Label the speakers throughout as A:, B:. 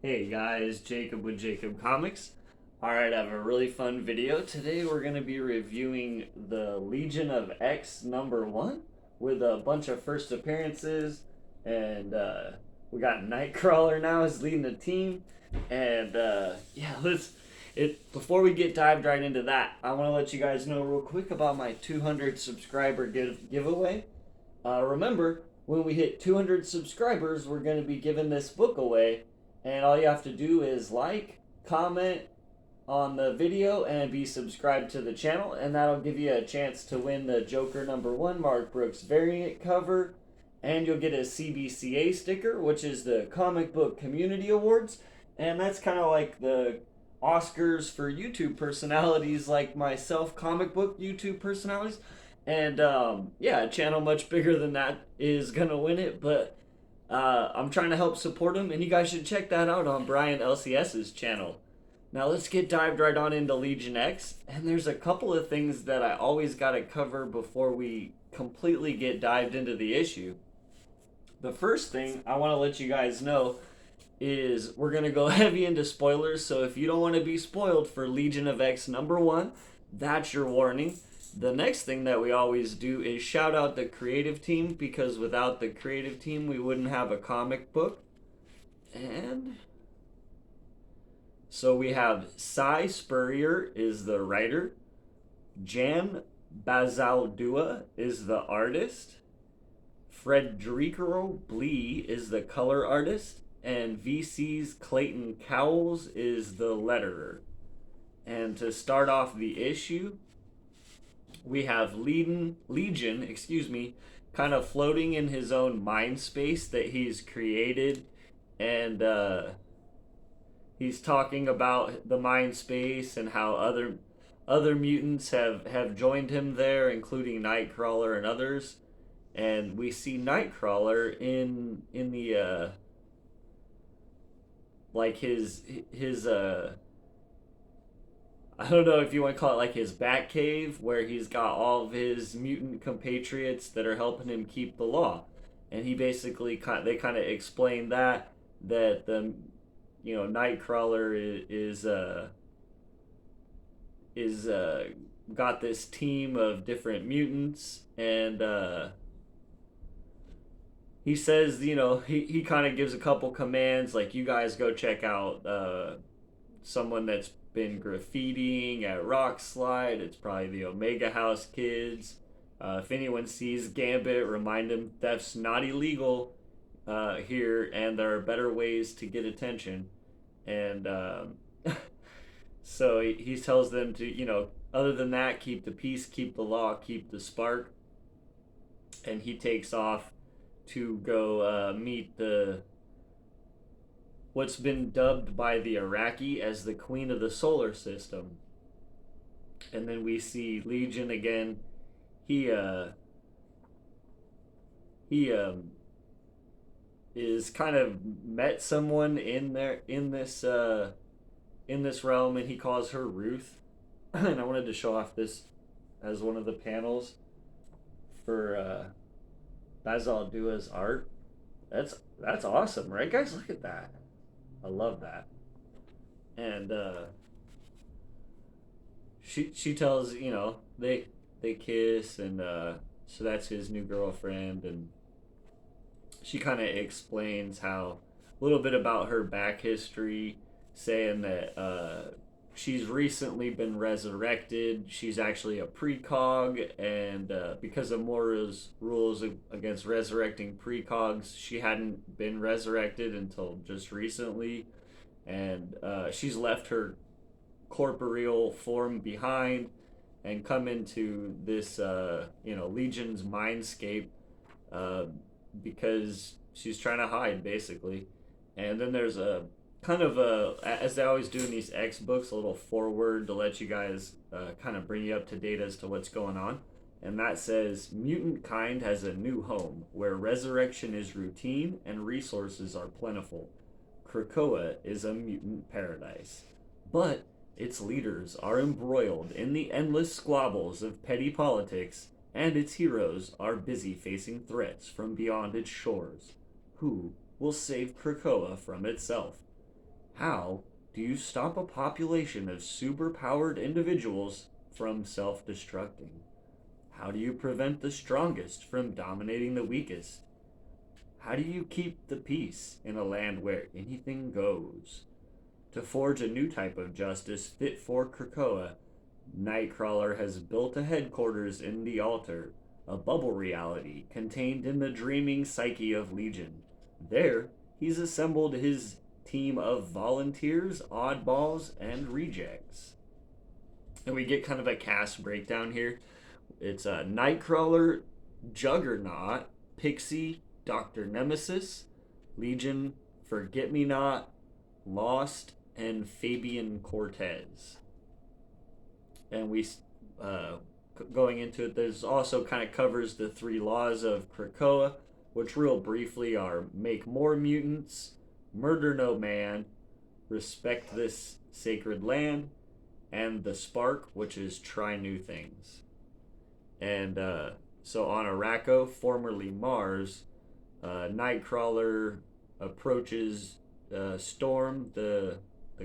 A: Hey guys, Jacob with Jacob Comics. Alright, I have a really fun video. Today we're going to be reviewing the Legion of X #1 with a bunch of first appearances. And we got Nightcrawler now is leading the team. And before we get dived right into that, I want to let you guys know real quick about my 200 subscriber giveaway. Remember, when we hit 200 subscribers, we're going to be giving this book away. And all you have to do is like, comment on the video, and be subscribed to the channel. And that'll give you a chance to win the Joker #1 Mark Brooks variant cover. And you'll get a cbcs sticker, which is the Comic Book Community Awards. And that's kind of like the Oscars for YouTube personalities like myself, comic book YouTube personalities. And a channel much bigger than that is going to win it. But I'm trying to help support him, and you guys should check that out on Brian LCS's channel. Now let's get dived right on into Legion X, and there's a couple of things that I always got to cover before we completely get dived into the issue. The first thing I want to let you guys know is we're going to go heavy into spoilers, so if you don't want to be spoiled for Legion of X #1, that's your warning. The next thing that we always do is shout out the creative team, because without the creative team we wouldn't have a comic book. And so we have Cy Spurrier is the writer, Jan Bazaldua is the artist, Frederico Blee is the color artist, and VC's Clayton Cowles is the letterer. And to start off the issue, we have Legion, kind of floating in his own mind space that he's created, and he's talking about the mind space and how other mutants have joined him there, including Nightcrawler and others. And we see Nightcrawler in the like his I don't know if you want to call it like his bat cave, where he's got all of his mutant compatriots that are helping him keep the law. And he basically they kind of explain that the Nightcrawler is got this team of different mutants, and he says, he kind of gives a couple commands, like, you guys go check out someone that's been graffitiing at Rock Slide. It's probably the Omega House kids. If anyone sees Gambit, remind them theft's not illegal here, and there are better ways to get attention. And so he tells them to, other than that, keep the peace, keep the law, keep the spark. And he takes off to go meet what's been dubbed by the Iraqi as the Queen of the Solar System. And then we see Legion again. He is kind of met someone in this realm, and he calls her Ruth. And I wanted to show off this as one of the panels for Bazaldua's art. That's awesome, right, guys? Look at that. I love that. And she tells, they kiss, and so that's his new girlfriend. And she kind of explains a little bit about her back history, saying that she's recently been resurrected. She's actually a precog, and because of Moira's rules against resurrecting precogs, she hadn't been resurrected until just recently. And she's left her corporeal form behind and come into this, Legion's mindscape because she's trying to hide, basically. And then there's a kind of as they always do in these X books, a little foreword to let you guys kind of bring you up to date as to what's going on. And that says, mutant kind has a new home where resurrection is routine and resources are plentiful. Krakoa is a mutant paradise, but its leaders are embroiled in the endless squabbles of petty politics, and its heroes are busy facing threats from beyond its shores. Who will save Krakoa from itself? How do you stop a population of superpowered individuals from self destructing? How do you prevent the strongest from dominating the weakest? How do you keep the peace in a land where anything goes? To forge a new type of justice fit for Krakoa, Nightcrawler has built a headquarters in the altar, a bubble reality contained in the dreaming psyche of Legion. There, he's assembled his team of volunteers, oddballs, and rejects. And we get kind of a cast breakdown here. It's Nightcrawler, Juggernaut, Pixie, Dr. Nemesis, Legion, Forget Me Not, Lost, and Fabian Cortez. And we, going into it, there's also kind of covers the 3 laws of Krakoa, which real briefly are make more mutants, murder no man, respect this sacred land, and the spark, which is try new things. And so on Arakko, formerly Mars, Nightcrawler approaches Storm, the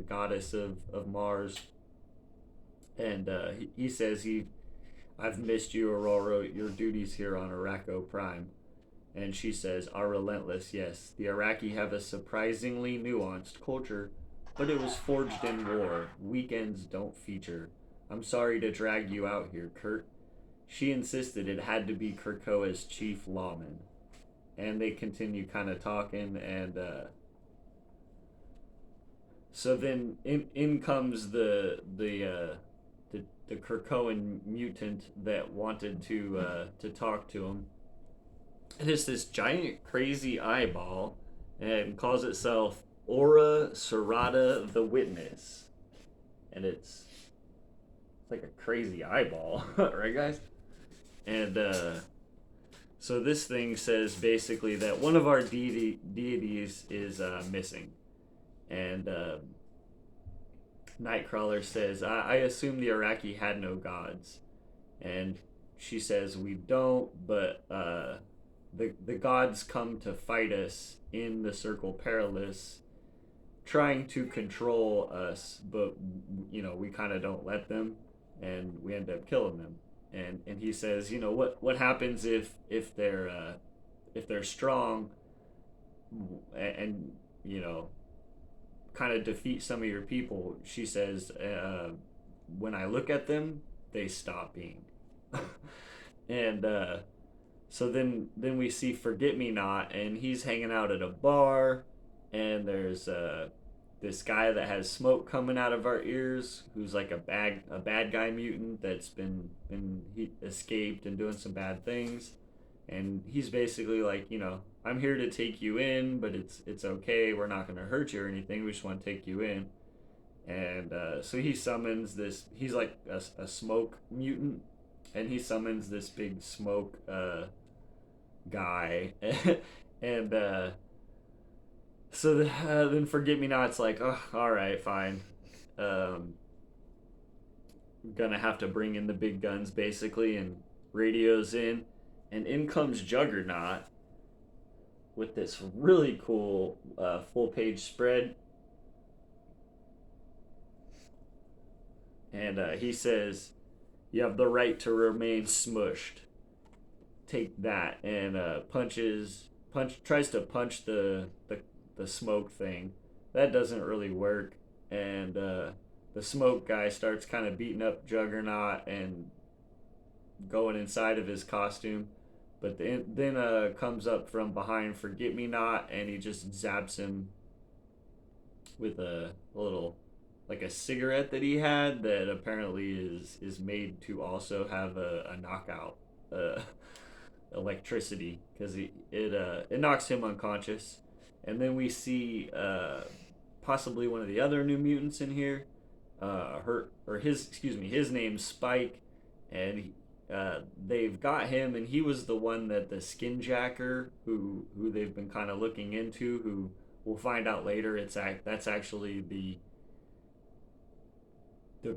A: goddess of Mars, and he says I've missed you, Aurora. Your duties here on Arakko Prime. And she says, are relentless, yes. The Iraqi have a surprisingly nuanced culture, but it was forged in war. Weekends don't feature. I'm sorry to drag you out here, Kurt. She insisted it had to be Krakoa's chief lawman. And they continue kind of talking, and so then in comes the Krakoan mutant that wanted to talk to him. And it's this giant crazy eyeball, and calls itself Aura Serrata the Witness. And it's like a crazy eyeball, right, guys? And so this thing says basically that one of our deities is missing. And Nightcrawler says, I assume the Iraqi had no gods. And she says, we don't, but the gods come to fight us in the Circle Perilous, trying to control us, but we kind of don't let them, and we end up killing them. And he says, what happens if they're strong, and kind of defeat some of your people? She says, when I look at them, they stop being. And so then we see Forget Me Not, and he's hanging out at a bar, and there's this guy that has smoke coming out of our ears, who's like a bad guy mutant that's he escaped and doing some bad things, and he's basically like, I'm here to take you in, but it's okay, we're not gonna hurt you or anything, we just want to take you in. And so he summons this, he's like a smoke mutant, and he summons this big smoke guy. And so then Forget Me Not's like, oh, all right, fine. Gonna have to bring in the big guns, basically, and radios in. And in comes Juggernaut with this really cool full-page spread. And he says, you have the right to remain smushed. Take that. And tries to punch the smoke thing. That doesn't really work. And the smoke guy starts kind of beating up Juggernaut and going inside of his costume. But then comes up from behind Forget Me Not, and he just zaps him with a little, like a cigarette that he had that apparently is made to also have a knockout electricity, because it knocks him unconscious. And then we see possibly one of the other new mutants in here. His name's Spike, and they've got him, and he was the one that the Skinjacker, who they've been kind of looking into, who we'll find out later that's actually the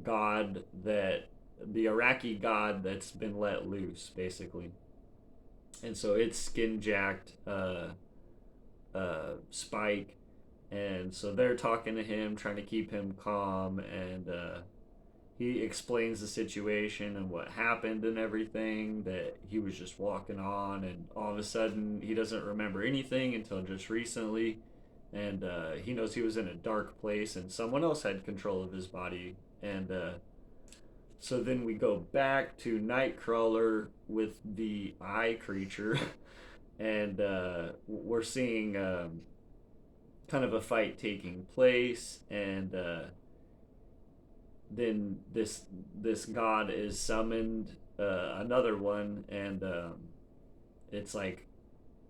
A: god, that the Iraqi god that's been let loose, basically. And so it's skin-jacked Spike, And so they're talking to him, trying to keep him calm, and he explains the situation and what happened and everything, that he was just walking on, and all of a sudden he doesn't remember anything until just recently. And he knows he was in a dark place and someone else had control of his body. And so then we go back to Nightcrawler with the eye creature, and we're seeing kind of a fight taking place, and then this god is summoned, another one, and it's like,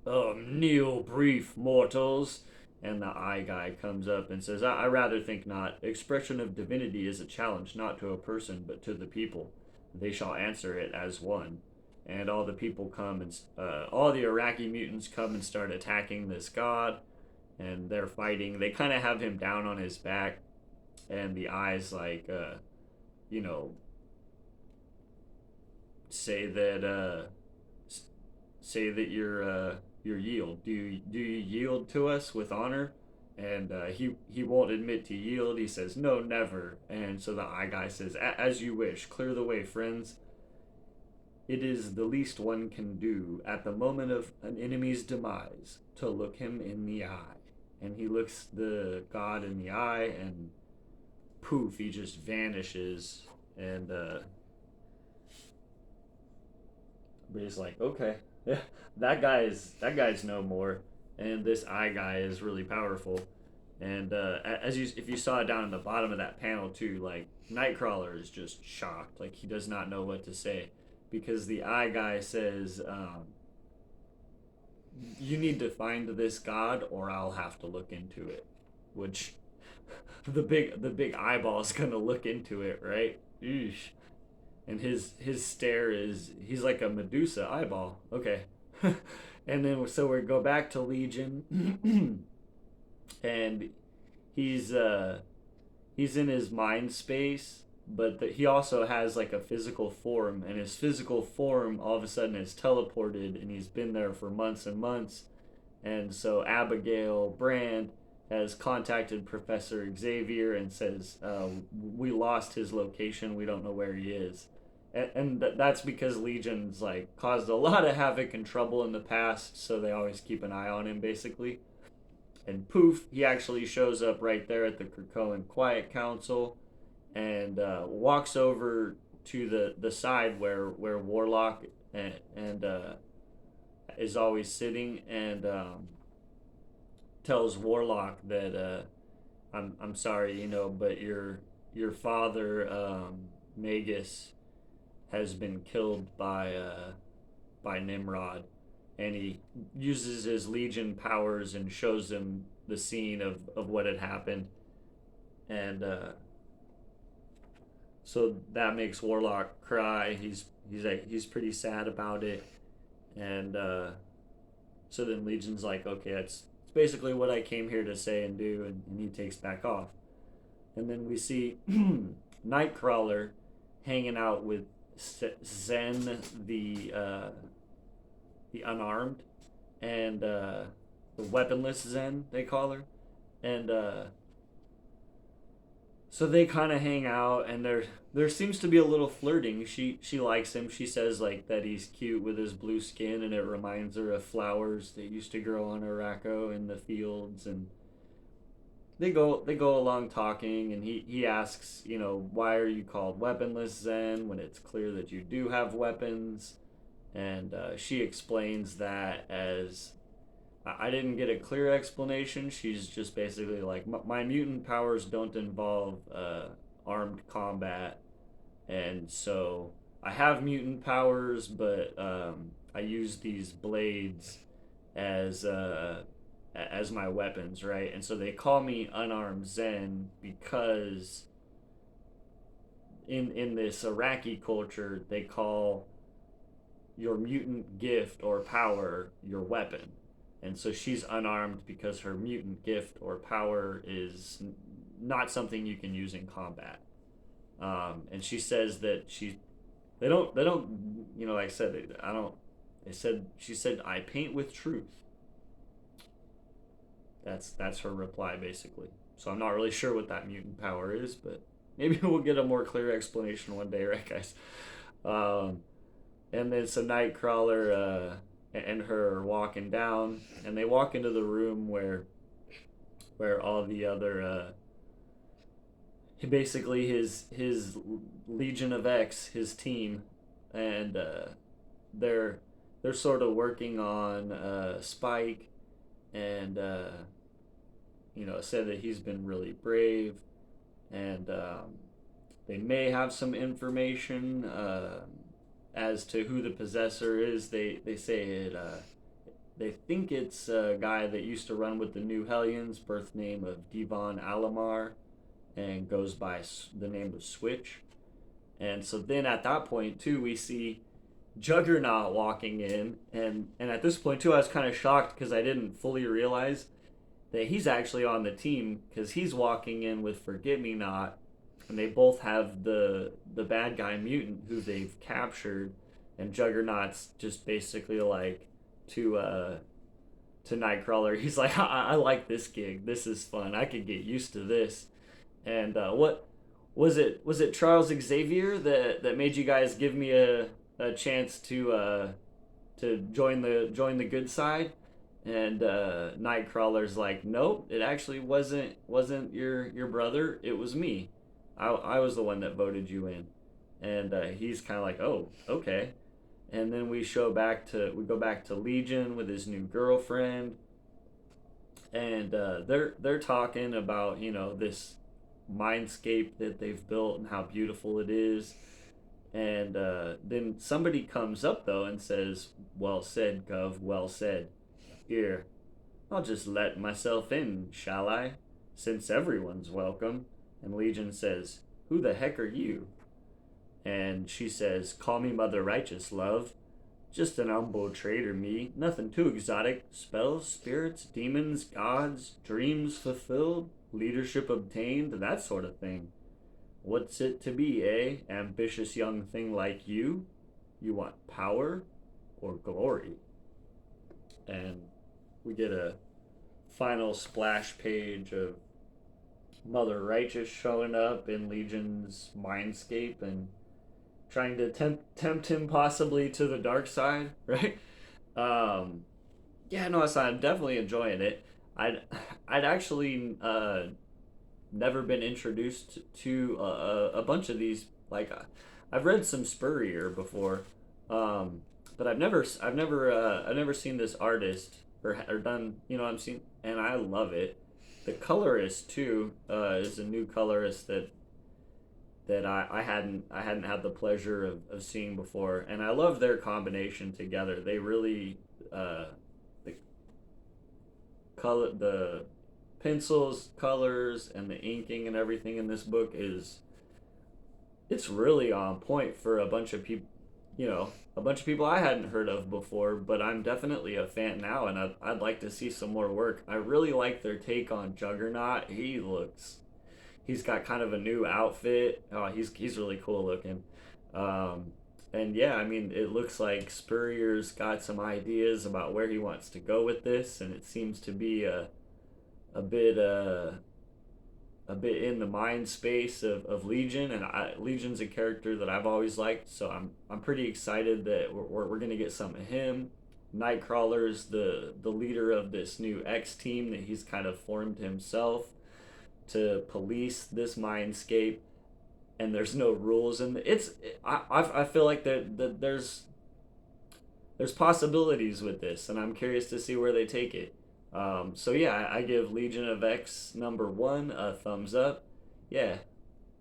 A: kneel, brief mortals. And the eye guy comes up and says, I rather think not. Expression of divinity is a challenge not to a person but to the people. They shall answer it as one. And all the people come, and all the Iraqi mutants come and start attacking this god, and they're fighting. They kind of have him down on his back, and the eyes like, you know, say that you're yield. Do you yield to us with honor? And he won't admit to yield. He says, no, never. And so the eye guy says, as you wish. Clear the way, friends. It is the least one can do at the moment of an enemy's demise to look him in the eye. And he looks the god in the eye, and poof, he just vanishes. And but he's like, okay, yeah, that guy's no more, and this eye guy is really powerful. And if you saw it down in the bottom of that panel too, like Nightcrawler is just shocked, like he does not know what to say, because the eye guy says, "You need to find this god, or I'll have to look into it." Which the big eyeball's gonna look into it, right? Eesh. And his stare is, he's like a Medusa eyeball. Okay. And then so we go back to Legion, and he's in his mind space, but he also has like a physical form, and his physical form all of a sudden is teleported, and he's been there for months and months. And so Abigail Brand has contacted Professor Xavier and says, we lost his location, we don't know where he is. And that's because Legion's like caused a lot of havoc and trouble in the past, so they always keep an eye on him, basically. And poof, he actually shows up right there at the Krakoan Quiet Council, and walks over to the side where Warlock and is always sitting, and tells Warlock that I'm sorry, but your father, Magus, has been killed by Nimrod, and he uses his Legion powers and shows him the scene of what had happened, and so that makes Warlock cry. He's pretty sad about it, and so then Legion's like, okay, that's basically what I came here to say and do, and he takes back off, and then we see Nightcrawler hanging out with Zen, the unarmed, and the weaponless Zen, they call her, and so they kind of hang out, and there seems to be a little flirting. She likes him. She says like that he's cute with his blue skin, and it reminds her of flowers that used to grow on Araco in the fields, and they go along talking, and he asks, why are you called weaponless Zen when it's clear that you do have weapons? And she explains that as, I didn't get a clear explanation. She's just basically like, my mutant powers don't involve armed combat, and so I have mutant powers, but I use these blades as my weapons, right? And so they call me unarmed Zen because in this Iraqi culture, they call your mutant gift or power your weapon. And so she's unarmed because her mutant gift or power is not something you can use in combat. And she says that they don't, like I said, she said, I paint with truth. That's her reply basically. So I'm not really sure what that mutant power is, but maybe we'll get a more clear explanation one day, right, guys? Um, and then so Nightcrawler and her are walking down, and they walk into the room where all the other basically his Legion of X, his team, and they're they're sort of working on Spike, and said that he's been really brave, and they may have some information as to who the possessor is. They say it. They think it's a guy that used to run with the New Hellions, birth name of Devon Alamar, and goes by the name of Switch. And so then at that point too, we see Juggernaut walking in, and at this point too, I was kind of shocked because I didn't fully realize that he's actually on the team, because he's walking in with Forget Me Not, and they both have the bad guy mutant who they've captured, and Juggernaut's just basically like to Nightcrawler, he's like, I like this gig, this is fun, I could get used to this. And what was it? Was it Charles Xavier that made you guys give me a chance to join the good side? And Nightcrawler's like, nope, it actually wasn't your brother, it was me. I was the one that voted you in. And he's kind of like, oh, okay. And then we go back to Legion with his new girlfriend, and they're talking about this mindscape that they've built and how beautiful it is. And then somebody comes up though and says, well said, Gov, well said. Here, I'll just let myself in, shall I? Since everyone's welcome. And Legion says, who the heck are you? And she says, call me Mother Righteous, love. Just an humble trader, me. Nothing too exotic. Spells, spirits, demons, gods, dreams fulfilled, leadership obtained, that sort of thing. What's it to be, eh? Ambitious young thing like you? You want power or glory? And we get a final splash page of Mother Righteous showing up in Legion's mindscape and trying to tempt him possibly to the dark side, right? Yeah, no, I'm definitely enjoying it. I'd actually never been introduced to a bunch of these. Like, I've read some Spurrier before, but I've never seen this artist or done. I'm seeing, and I love it. The colorist too is a new colorist that I hadn't had the pleasure of seeing before, and I love their combination together. They really the pencils, colors, and the inking and everything in this book it's really on point for a bunch of people. A bunch of people I hadn't heard of before, but I'm definitely a fan now, and I'd like to see some more work. I really like their take on Juggernaut. He's got kind of a new outfit. Oh, he's really cool looking. And yeah, I mean, it looks like Spurrier's got some ideas about where he wants to go with this, and it seems to be a bit in the mind space of Legion, and Legion's a character that I've always liked, so I'm pretty excited that we're gonna get some of him. Nightcrawler's the leader of this new X team that he's kind of formed himself to police this mindscape, and there's no rules, and I feel like that there's possibilities with this, and I'm curious to see where they take it. So yeah, I give Legion of X #1 a thumbs up. Yeah,